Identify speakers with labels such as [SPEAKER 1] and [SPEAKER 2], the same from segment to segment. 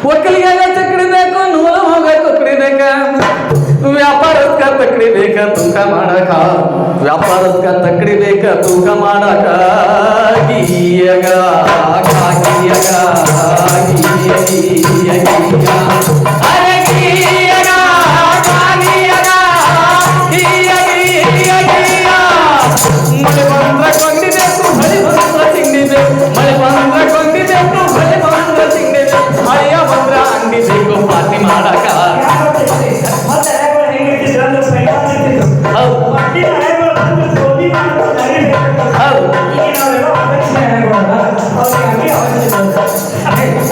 [SPEAKER 1] ಒಕ್ಕಲಿಗಾಗ ಚಕ್ರಿ ಬೇಕು, ನೂಲ ಹೋಗಕ್ಕೆ ಕುಡಿ ಬೇಕ, ವ್ಯಾಪಾರಕ್ಕ ತಕ್ಕಡಿ ಬೇಕ ತೂಕ ಮಾಡಕ, ವ್ಯಾಪಾರಕ್ಕ ತಕ್ಕಡಿ ಬೇಕ ತೂಕ ಮಾಡಕ. ಗೀಯಗ ಗೀಯಗ ಮಳೆ ಬಂದ್ರ ಕೊಂಡಿಬೇಕು, ಮಳೆ ಬಂದ್ರ ತಿಂಡಿಬೇಕು, ಮಳೆ ಬಂದ್ರ ಕೊಂಡಿಬೇಕು, ಮಳೆ ಬಂದ್ರ ತಿಂಡಿಬೇಕು, ಮಳೆಯ ಬಂದ್ರ ಅಂಗಡಿ ಬೇಕು ಪಾರ್ಟಿ ಮಾಡಕ.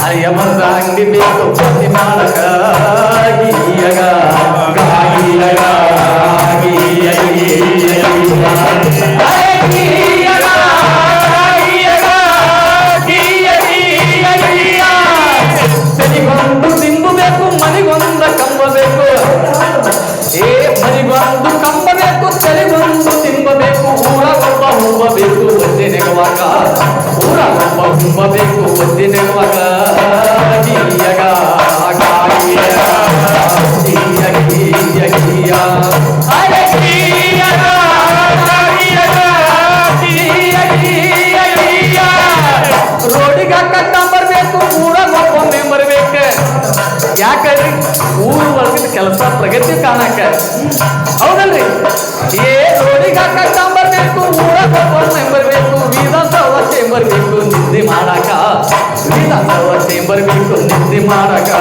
[SPEAKER 1] ಅಯ್ಯ ಬಂದ್ರ ಅಂಗಡಿ ಬೇಕು ಪಾರ್ಟಿ ಮಾಡಕ. ಗೀಯಗ ಗೀಯಗ ತನಿಗೊಂದು ದಿಂಬು ಬೇಕು, ಮನಿಗೊಂದ ಕಂಬ ಬೇಕು. ಮನಿಗೊಂದು ಕಂಬ ಬೇಕು, ತಲೆಗೊಂದು ದಿಂಬ ಬೇಕು, ಊರಾಗೊಬ್ಬ ಹುಂಬ ಬೇಕು ಒದ್ದೆ ನೆಗವಾಗ, ಊರಾಗೊಬ್ಬ ಹುಂಬ ಬೇಕು ಒದ್ದೆ ನೆಗವಾಗ. ಗೀಯಗ ರೋಡಿಗೆ ಹಾಕಂಬ ಬರ್ಬೇಕು, ಊರಾಗೊಬ್ಬ ಮೆಂಬರ್ ಬೇಕ. ಯಾಕಂದ್ರಿ ಊರು ಒಳಗಿದ ಕೆಲಸ ಪ್ರಗತಿ ಕಾಣಕ, ಹೌದಲ್ರಿ? ರೋಡಿಗೆ ಹಾಕಂಬ ಬರ್ಬೇಕು, ಊರಾಗೊಬ್ಬ ಮೆಂಬರ್ ಬೇಕು, ವಿಧಾನಸಭಾ ಚೇಂಬರ್ ಬೇಕು ನಿದ್ದೆ ಮಾಡಕ, ವಿಧಾನಸಭಾ ಚೇಂಬರ್ ಬೇಕು ನಿದ್ದೆ ಮಾಡಕ.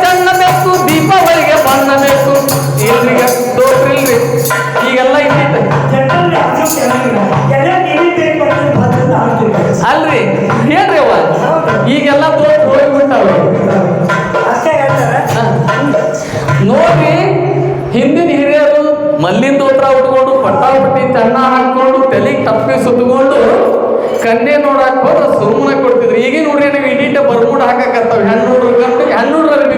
[SPEAKER 1] ಚೆನ್ನ ಬೇಕು, ದೀಪಾವಳಿಗೆ ಬಣ್ಣ ಬೇಕು. ಇಲ್ರಿಗ ತೋಟ್ರಿಲ್ರಿ ಈಗೆಲ್ಲ ಇಟ್ಟಿತ್ತು ಅಲ್ರಿ, ಹೇಳ್ರಿ ಅವ ಈಗೆಲ್ಲ ತೋಟ್ ಹೋಗ್ಬಿಟ್ಟಾವ. ನೋಡ್ರಿ, ಹಿಂದಿನ ಹಿರಿಯರು ಮಲ್ಲಿನ ತೋತ್ರ ಉಟ್ಕೊಂಡು ಪಟ್ಟಾಪಟ್ಟಿ ಚೆನ್ನ ಹಾಕೊಂಡು ತಲೆಗೆ ತಪ್ಪಿ ಸುತ್ತಕೊಂಡು ಕನ್ನೆ ನೋಡಕ್ ಹೋದ್ರೆ ಸುಮ್ಮನೆ ಕೊಡ್ತಿದ್ರು. ಈಗಿನ ನೋಡ್ರಿ ನಾವು ಇಡೀಟ ಬರ್ಮೂಡ್ ಹಾಕಕತ್ತಾವ. ಹೆಣ್ಣುಡ್ರು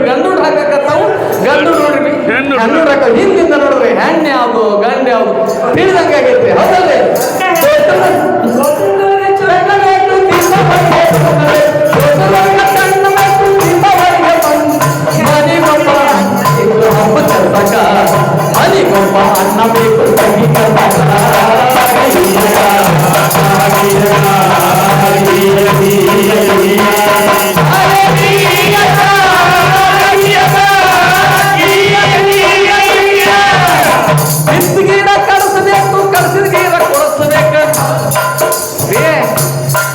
[SPEAKER 1] ಗಂಡು ಹಾಕಕತ್ತಾವು, ಗಂಡು ನೋಡ್ರಿ ಹೆಣ್ಣು ಹಾಕವ್. ಹಿಂದಿಂದ ನೋಡ್ರಿ ಹೆಣ್ಣು ಯಾವ್ದು ಗಂಡು ಯಾವ್ದು ತಿಳಿದಂಗಾಗೈತ್ರಿ, ಹೌದಲ್ರಿ? ಮನಿಗೊಬ್ಬ ಅನ್ನ ಬೇಕು ತಂಗಿ ಬಿತ್ತು ಗಿಡ ಕಳಿಸಬೇಕು, ಕಳಿಸಿದ ಗಿಡ ಕೊಡಿಸ್ಬೇಕು.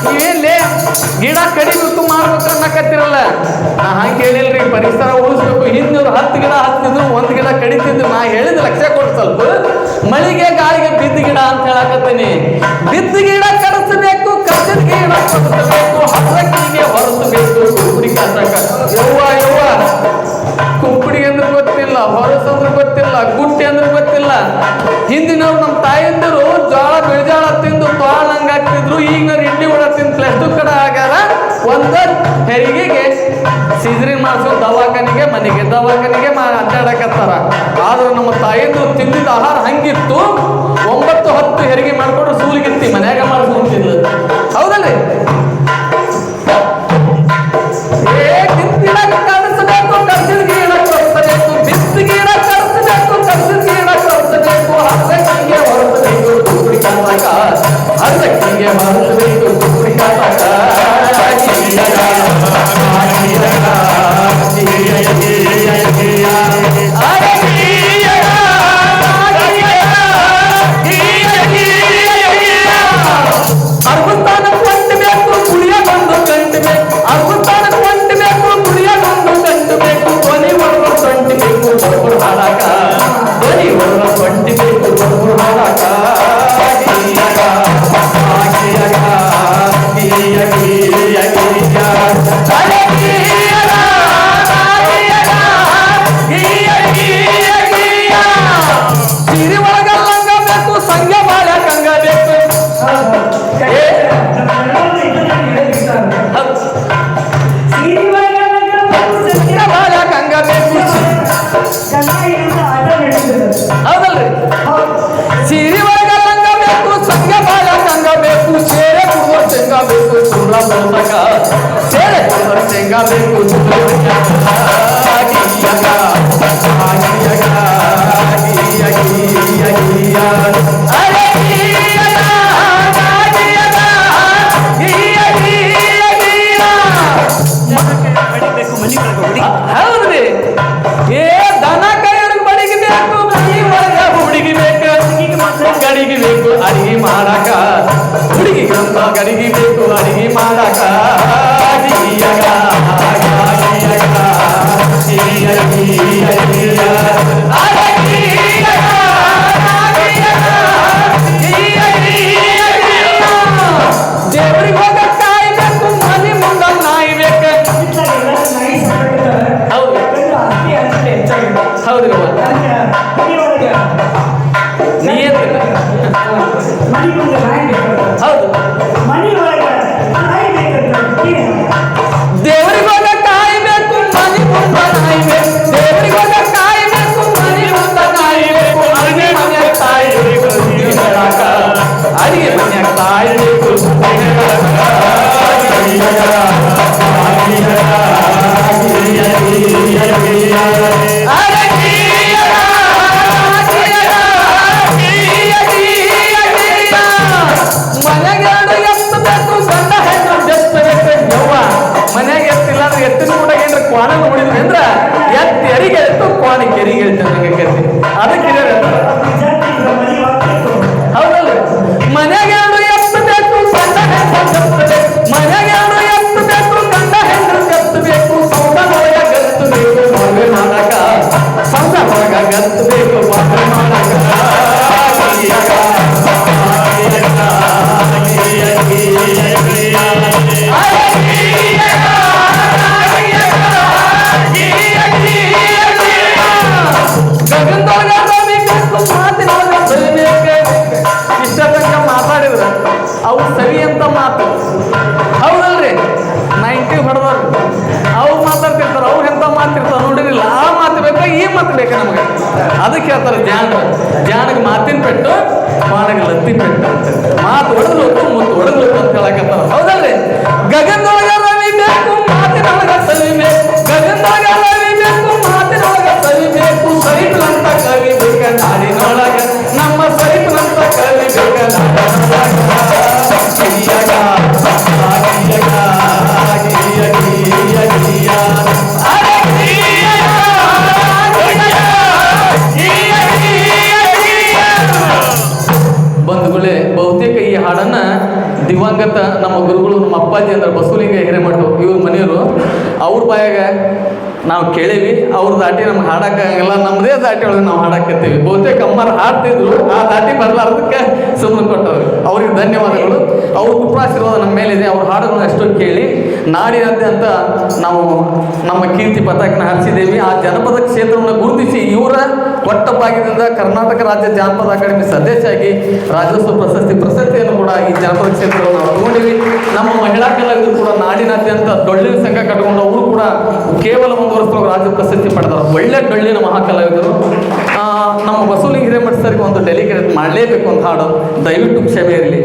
[SPEAKER 1] ನೀವೇನ್ಲೇ ಗಿಡ ಕಡಿಬೇಕು ಮಾಡ್ಬೇಕು ಅನ್ನಕತ್ತಿರಲ್ಲ. ನಾ ಹಂಗೆ ಹೇಳಿಲ್ರಿ, ಪರಿಸರ ಉಳಿಸ್ಬೇಕು. ಹಿಂದಿವ್ರು 10 ಗಿಡ ಹತ್ತಿದ್ರು, 1 ಗಿಡ ಕಡಿತಿದ್ರು. ನಾ ಹೇಳಿದ ಲಕ್ಷ್ಯ ಕೊಟ್ಟು ಸ್ವಲ್ಪ. ಮಳಿಗೆ ಗಾಳಿಗೆ ಬಿದ್ದ ಗಿಡ ಅಂತ ಹೇಳಕತ್ತೀನಿ. ಬಿದ್ದ ಗಿಡ ಕಡಿಸಬೇಕು, ಕಡಿಸಿದ ಗಿಡ ಕೊಡಿಸಬೇಕು, ಹಸಕಿಗೆ ಹೊರಸಬೇಕು. ಕುಂಪಡಿ ಕಸಕ ಯವ್ವ ಕುಂಪಡಿ ಅಂದ್ರೆ ಗೊತ್ತಿಲ್ಲ, ಹೊರಸಂದ್ರೆ ಗೊತ್ತಿಲ್ಲ, ಗುಟ್ಟಿ ಅಂದ್ರೆ ಗೊತ್ತಿಲ್ಲ. ಹಿಂದಿನವ್ರು ನಮ್ಮ ತಾಯಿಂದರು ಜೋಳ ಬಿಳಿಜಾಳ ತಿಂದು ತೋಳಂಗ ಆಗ್ತಿದ್ರು. ಈಗ ಇಡ್ಲಿ ಕೂಡ ತಿಂದು ಪ್ಲಸ್ಟು ಕಡೆ ಆಗ್ಯಾರ. ಒಂದು ಹೆರಿಗೆಗೆ ಸಿಜರಿಂಗ್ ಮಾಡಿಸೋ ದವಾಖಾನಿಗೆ ದವಾಖಾನಿಗೆ ಅಡ್ಡಾಡಕತ್ತಾರ. ಆದ್ರೆ ನಮ್ಮ ತಾಯಿಂದ್ರು ತಿಂದಿದ್ದ ಆಹಾರ ಹಂಗಿತ್ತು. 9-10 ಹೆರಿಗೆ ಮಾಡ್ಕೊಂಡು ಸೂಲಿಗಿತ್ತಿ ಮನ್ಯಾಗ ಮಾಡಿಸ್ಕೊಂತಿದ್ಲು, ಹೌದಲ್ರಿ? ಕಳಿಸಬೇಕು, ಕಳಿಸಿದ ಗಿಡ ಕೊಡಿಸಬೇಕು, ಬಿತ್ತು ಗಿಡ ಕಳಿಸಬೇಕು, ಕಳಿಸಿದ ಗಿಡ ಕೊಡಿಸಬೇಕು, ಹಸಕಿಗೆ ಹೊರಸಬೇಕು. ಕುಂಪಡಿ ಕಾಸಕ ಹಸಕಿಗೆ ಹೊರಸಬೇಕು. ಕುಂಪಡಿ ಕಾಸಕ ಅರ್ಬುತಾನ ಕೊಟ್ಟು ಬೇಕು, ದೋಸಕ ಸೇರೆ ಶೇಂಗಾ ಬೇಕು ಹೌದ್ರಿ ಏ ದನ ಕೈಯೊಳಗೆ ಬಡಿಗೆ ಬೇಕು ಮನಿ ಒಳಗ ಹುಡುಗಿ ಬೇಕು ಗಡಿಗೆ ಬೇಕು ಅಡಿಗೆ ಮಾಡಾಕ ಹುಡುಗಿ ಗಂಧ ಗಡಿಗೆ ಬೇಕು ಅಡಿಗೆ ಮಾಡಾಕ ದೇವ್ರಿಗೆ ಹೋಗ ಕಾಯ್ಬೇಕು ಮನಿ ಮುಂದ ನಾಯಿ ಬೇಕು ಹೌದು ಹೌದ್ರಿ ನಿಯತ್ತಿಲ್ಲ ಹೌದು ದೇವರಿಗೋಗ ಕಾಯ್ಬೇಕು ಮನಿ ಮುಂದ ನಾಯ್ಬೇಕು ದೇವರಿಗೋಗ ಕಾಯ್ಬೇಕು ಮನಿ ಮುಂದ ನಾಯ್ಬೇಕು ಅಡಿಗೆ ಮನ್ಯಾಗ ತಾಯಿ ಬೇಕು ಅಡಿಗೆ ಮನ್ಯಾಗ ತಾಯಿ ಬೇಕು ಮನೆಗೆರಡು ಎತ್ತು ಬೇಕು ಗಂಡ ಹೆಣ್ಣು ಬೆಸ್ತಬೇಕು ಯವ್ವ ಮನ್ಯಾಗ ಎತ್ತಿಲ್ಲ ಅಂದ್ರೆ ಎತ್ತಿನ ಕೂಡ ಏನ್ರ ಕ್ವಾಣ ನೋಡಿದ್ವಿ ಅಂದ್ರ ಎತ್ತಿ ಎರಿಗೆ ಎತ್ತು ಕ್ವಾಣ ಕೆರಿಗೆ ಹೇಳ್ತೇನೆ ಅದಕ್ಕೆ ಹೌದಲ್ಲ ಮನೆಗೆರಡು ಎತ್ತು ಬೇಕು ಗಂಡ ಹೆಣ್ಣು ಬೆಸ್ತಬೇಕು ಮನೆಗೆರಡು ಎತ್ತು ಬೇಕು ಗಂಡ ಹೆಣ್ಣು ಬೆಸ್ತಬೇಕು ಸಂಸಾರೊಳಗ ಗತ್ತು ಬೇಕು ಮದುವೆ ಮಾಡಕ ಸಂಸಾರೊಳಗ ಗತ್ತು ಬೇಕು ಮದುವೆ ಮಾಡಕ ಇಷ್ಟ ತನಕ ಮಾತಾಡಿದ್ರ ಅವು ಸರಿ ಅಂತ ಮಾತು ಹೌದಲ್ರಿ 90 ಹೊಡೆದವ್ರು ಅವು ಮಾತಾಡ್ತಿರ್ತಾರ ಅವ್ರು ಎಂತ ಮಾತಿರ್ತಾರ ನೋಡಿರಿಲ್ಲ ಆ ಮಾತು ಬೇಕಾ ಈ ಮಾತು ಬೇಕಾ ನಮಗೆ ಅದಕ್ಕೆ ಹೇಳ್ತಾರೆ ಜಾನಗೆ ಮಾತಿನ ಪೆಟ್ಟು ಮಾನಗೆ ಲತ್ತಿ ಪೆಟ್ಟು ಅಂತ ಮಾತು ಹೊಡೆದ್ಲು ಮುತ್ತು ಹೊಡೆದ್ಲು ಅಂತ ಹೇಳಕತ್ತಾರ ಹೌದಲ್ರಿ ಗಗನದೊಳಗ ರವಿ ಬೇಕು ಮಾತಿನೊಳಗ ಸವಿಬೇಕು ಗಗನದೊಳಗ ರವಿ ಬೇಕು ಮಾತಿನೊಳಗ ಸವಿಬೇಕು ಸರಿಪುಲಂತ ಕವಿ ಬೇಕ ನಾಡಿನೊಳಗ ನಮ್ಮ ಸರಿಪುಲಂತ ಕವಿ ಬೇಕ ಬಂಧುಗಳೇ ಬಹುತೇಕ ಈ ಹಾಡನ್ನ ದಿವಂಗತ ನಮ್ಮ ಗುರುಗಳು ನಮ್ಮ ಅಪ್ಪಾಜಿ ಅಂದ್ರೆ ಬಸವಲಿಂಗ ಹಿರೇಮಠು ಇವ್ರ ಮನೆಯವರು ಅವ್ರ ಬಾಯಾಗ ನಾವು ಕೇಳೀವಿ ಅವ್ರ ದಾಟಿ ನಮ್ಗೆ ಹಾಡಕ್ಕಾಗಲ್ಲ ನಮ್ಮದೇ ದಾಟಿ ಒಳಗೆ ನಾವು ಹಾಡಾಕತ್ತೀವಿ ಬಹುತೇಕ ಅಮ್ಮರು ಹಾಡ್ತಿದ್ರು ಆ ದಾಟಿ ಬರಲಾರ್ದಕ್ಕೆ ಸುಮ್ಮನೆ ಕೊಟ್ಟವ್ರು ಅವ್ರಿಗೆ ಧನ್ಯವಾದಗಳು ಅವ್ರ ಕೃಪಾಶೀರ್ವಾದ ನಮ್ಮ ಮೇಲಿದೆ ಅವ್ರ ಹಾಡನ್ನು ಎಷ್ಟೋ ಕೇಳಿ ನಾಡಿನಾದ್ಯಂತ ನಾವು ನಮ್ಮ ಕೀರ್ತಿ ಪತಾಕನ ಹರಿಸಿದ್ದೇವೆ ಆ ಜನಪದ ಕ್ಷೇತ್ರವನ್ನು ಗುರುತಿಸಿ ಇವರ ಕೊಟ್ಟ ಭಾಗ್ಯದಿಂದ ಕರ್ನಾಟಕ ರಾಜ್ಯ ಜಾನಪದ ಅಕಾಡೆಮಿ ಸದಸ್ಯಾಗಿ ರಾಜ್ಯೋತ್ಸವ ಪ್ರಶಸ್ತಿಯನ್ನು ಕೂಡ ಈ ಜನಪದ ಕ್ಷೇತ್ರವನ್ನು ನಾವು ತಗೊಂಡಿವಿ ನಮ್ಮ ಮಹಿಳಾ ಕಲಾವಿದರು ಕೂಡ ನಾಡಿನಾದ್ಯಂತ ಡೊಳ್ಳಿನ ಸಂಘ ಕಟ್ಕೊಂಡು ಅವರು ಕೂಡ ಕೇವಲ ಒಂದು ವರ್ಷದೊಳಗೆ ರಾಜ್ಯ ಪ್ರಶಸ್ತಿ ಪಡೆದರು ಒಳ್ಳೆ ಡೊಳ್ಳಿನ ಮಹಾಕಲಾವಿದರು ನಮ್ಮ ಬಸವಲಿಂಗ ಹಿರೇಮಠ ಸರ್ಗೆ ಒಂದು ಡೆಲಿಕೇಟ್ ಮಾಡಲೇಬೇಕು ಅಂತ ಹಾಡು ದಯವಿಟ್ಟು ಕ್ಷಮೆ ಇರಲಿ